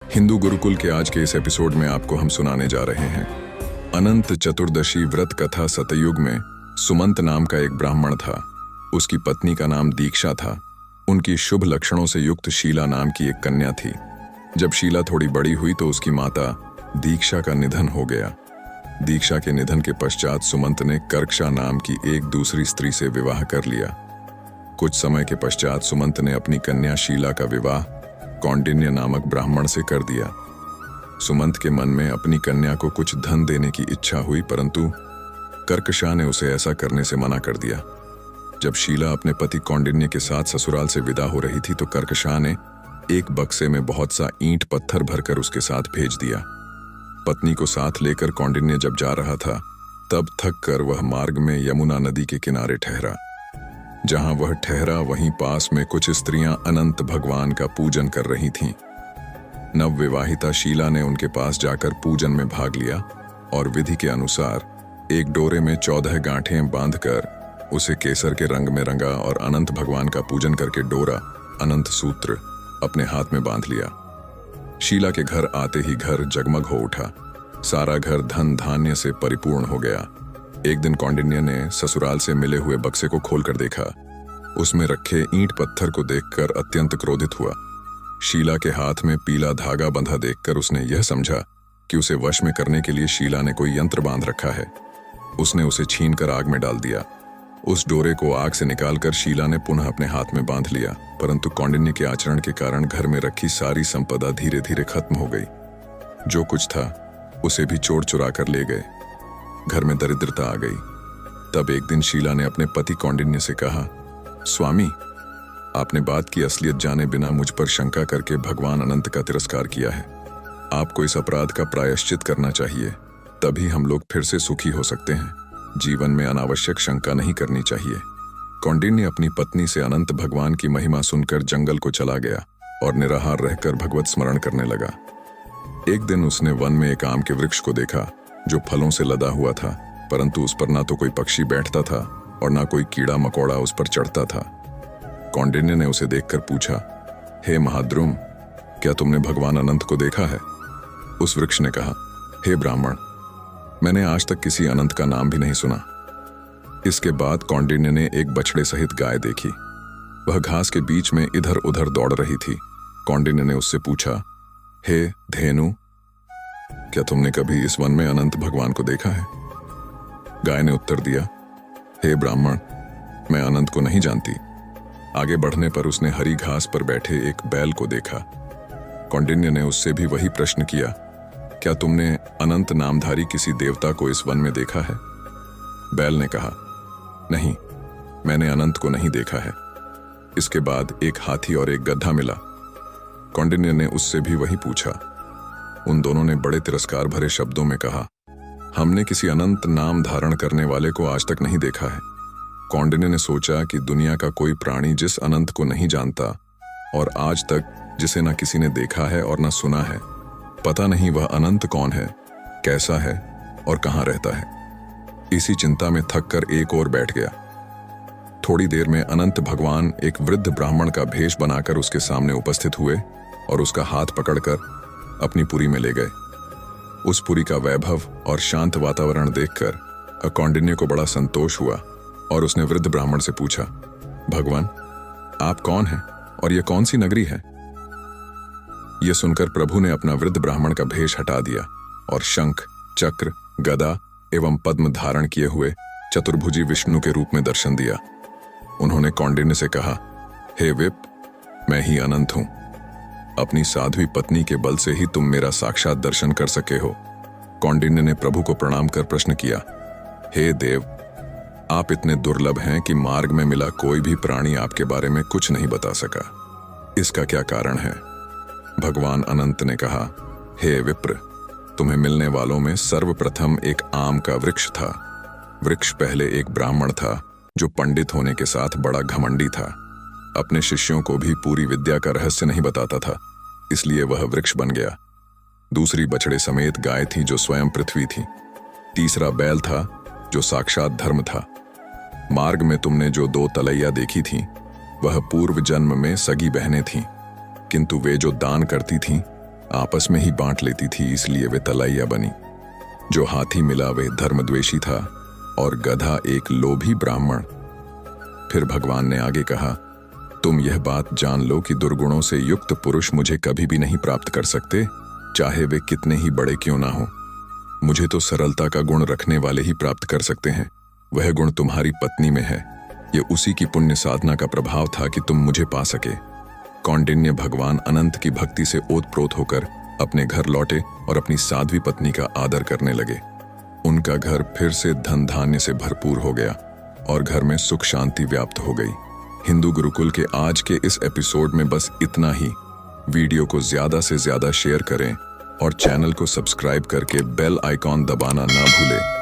हिंदू गुरुकुल के आज के इस एपिसोड में आपको हम सुनाने जा रहे हैं अनंत चतुर्दशी व्रत कथा। सतयुग में सुमंत नाम का एक ब्राह्मण था। उसकी पत्नी का नाम दीक्षा था। उनकी शुभ लक्षणों से युक्त शीला नाम की एक कन्या थी। जब शीला थोड़ी बड़ी हुई तो उसकी माता दीक्षा का निधन हो गया। दीक्षा के निधन के पश्चात सुमंत ने कर्कशा नाम की एक दूसरी स्त्री से विवाह कर लिया। कुछ समय के पश्चात सुमंत ने अपनी कन्या शीला का विवाह कौंडिन्य नामक ब्राह्मण से कर दिया। सुमंत के मन में अपनी कन्या को कुछ धन देने की इच्छा हुई, परंतु कर्कशा ने उसे ऐसा करने से मना कर दिया। जब शीला अपने पति कौंडिन्य के साथ ससुराल से विदा हो रही थी तो कर्कशा ने एक बक्से में बहुत सा ईंट पत्थर भरकर उसके साथ भेज दिया। पत्नी को साथ लेकर कौंडिन्य जब जा रहा था तब थक कर वह मार्ग में यमुना नदी के किनारे ठहरा। जहां वह ठहरा वहीं पास में कुछ स्त्रियां अनंत भगवान का पूजन कर रही थीं। नवविवाहिता शीला ने उनके पास जाकर पूजन में भाग लिया और विधि के अनुसार एक डोरे में 14 गांठें बांधकर उसे केसर के रंग में रंगा और अनंत भगवान का पूजन करके डोरा अनंत सूत्र अपने हाथ में बांध लिया। शीला के घर आते ही घर जगमग हो उठा। सारा घर धन धान्य से परिपूर्ण हो गया। एक दिन कौंडिन्य ने ससुराल से मिले हुए बक्से को खोलकर देखा। उसमें रखे ईंट पत्थर को देखकर अत्यंत क्रोधित हुआ। शीला के हाथ में पीला धागा बंधा देखकर उसने यह समझा कि उसे वश में करने के लिए शीला ने कोई यंत्र बांध रखा है। उसने उसे छीनकर आग में डाल दिया। उस डोरे को आग से निकालकर शीला ने पुनः अपने हाथ में बांध लिया, परंतु कौंडिन्य के आचरण के कारण घर में रखी सारी संपदा धीरे धीरे खत्म हो गई। जो कुछ था उसे भी चोर चुरा कर ले गए। घर में दरिद्रता आ गई। तब एक दिन शीला ने अपने पति कौंडिन्य से कहा, स्वामी, आपने बात की असलियत जाने बिना मुझ पर शंका करके भगवान अनंत का तिरस्कार किया है। आपको इस अपराध का प्रायश्चित करना चाहिए, तभी हम लोग फिर से सुखी हो सकते हैं। जीवन में अनावश्यक शंका नहीं करनी चाहिए। कौंडिन्य अपनी पत्नी से अनंत भगवान की महिमा सुनकर जंगल को चला गया और निराहार रहकर भगवत स्मरण करने लगा। एक दिन उसने वन में एक आम के वृक्ष को देखा जो फलों से लदा हुआ था, परंतु उस पर ना तो कोई पक्षी बैठता था और ना कोई कीड़ा मकोड़ा उस पर चढ़ता था। कौंडिन्य ने उसे देखकर पूछा, हे महाद्रुम, क्या तुमने भगवान अनंत को देखा है? उस वृक्ष ने कहा, हे ब्राह्मण, मैंने आज तक किसी अनंत का नाम भी नहीं सुना। इसके बाद कौंडिन्य ने एक बछड़े सहित गाय देखी। वह घास के बीच में इधर उधर दौड़ रही थी। कौंडिन्य ने उससे पूछा, हे धेनु, क्या तुमने कभी इस वन में अनंत भगवान को देखा है? गाय ने उत्तर दिया, हे ब्राह्मण, मैं अनंत को नहीं जानती। आगे बढ़ने पर उसने हरी घास पर बैठे एक बैल को देखा। कौंडिन्य ने उससे भी वही प्रश्न किया, क्या तुमने अनंत नामधारी किसी देवता को इस वन में देखा है? बैल ने कहा, नहीं, मैंने अनंत को नहीं देखा है। इसके बाद एक हाथी और एक गधा मिला। कौंडिन्य ने उससे भी वही पूछा। उन दोनों ने बड़े तिरस्कार भरे शब्दों में कहा, हमने किसी अनंत नाम धारण करने वाले को आज तक नहीं देखा है। कौंडिन्य ने सोचा कि दुनिया का कोई प्राणी जिस अनंत को नहीं जानता और आज तक जिसे न किसी ने देखा है और न सुना है, पता नहीं वह अनंत कौन है, कैसा है और कहाँ रहता है। इसी चिंता में थक कर एक ओर बैठ गया। थोड़ी देर में अनंत भगवान एक वृद्ध ब्राह्मण का भेष बनाकर उसके सामने उपस्थित हुए और उसका हाथ पकड़कर अपनी पुरी में ले गए। उस पुरी का वैभव और शांत वातावरण देखकर कौंडिन्य को बड़ा संतोष हुआ और उसने वृद्ध ब्राह्मण से पूछा, भगवान, आप कौन हैं और यह कौन सी नगरी है? यह सुनकर प्रभु ने अपना वृद्ध ब्राह्मण का भेष हटा दिया और शंख, चक्र, गदा एवं पद्म धारण किए हुए चतुर्भुजी विष्णु के रूप में दर्शन दिया। उन्होंने कौंडिन्य से कहा, हे विप, मैं ही अनंत हूं। अपनी साध्वी पत्नी के बल से ही तुम मेरा साक्षात दर्शन कर सके हो। कौंडिन्य ने प्रभु को प्रणाम कर प्रश्न किया, हे देव, आप इतने दुर्लभ हैं कि मार्ग में मिला कोई भी प्राणी आपके बारे में कुछ नहीं बता सका। इसका क्या कारण है? भगवान अनंत ने कहा, हे विप्र, तुम्हें मिलने वालों में सर्वप्रथम एक आम का वृक्ष था। वृक्ष पहले एक ब्राह्मण था जो पंडित होने के साथ बड़ा घमंडी था। अपने शिष्यों को भी पूरी विद्या का रहस्य नहीं बताता था, इसलिए वह वृक्ष बन गया। दूसरी बछड़े समेत गाय थी जो स्वयं पृथ्वी थी। तीसरा बैल था जो साक्षात धर्म था। मार्ग में तुमने जो 2 तलैया देखी थीं, वह पूर्व जन्म में सगी बहनें थीं, किंतु वे जो दान करती थीं आपस में ही बांट लेती थी, इसलिए वे तलैया बनी। जो हाथी मिला वे धर्मद्वेषी था और गधा एक लोभी ब्राह्मण। फिर भगवान ने आगे कहा, तुम यह बात जान लो कि दुर्गुणों से युक्त पुरुष मुझे कभी भी नहीं प्राप्त कर सकते, चाहे वे कितने ही बड़े क्यों ना हो। मुझे तो सरलता का गुण रखने वाले ही प्राप्त कर सकते हैं। वह गुण तुम्हारी पत्नी में है। ये उसी की पुण्य साधना का प्रभाव था कि तुम मुझे पा सके। कौंडिन्य भगवान अनंत की भक्ति से ओतप्रोत होकर अपने घर लौटे और अपनी साध्वी पत्नी का आदर करने लगे। उनका घर फिर से धन धान्य से भरपूर हो गया और घर में सुख शांति व्याप्त हो गई। हिंदू गुरुकुल के आज के इस एपिसोड में बस इतना ही। वीडियो को ज्यादा से ज्यादा शेयर करें और चैनल को सब्सक्राइब करके बेल आइकॉन दबाना ना भूलें।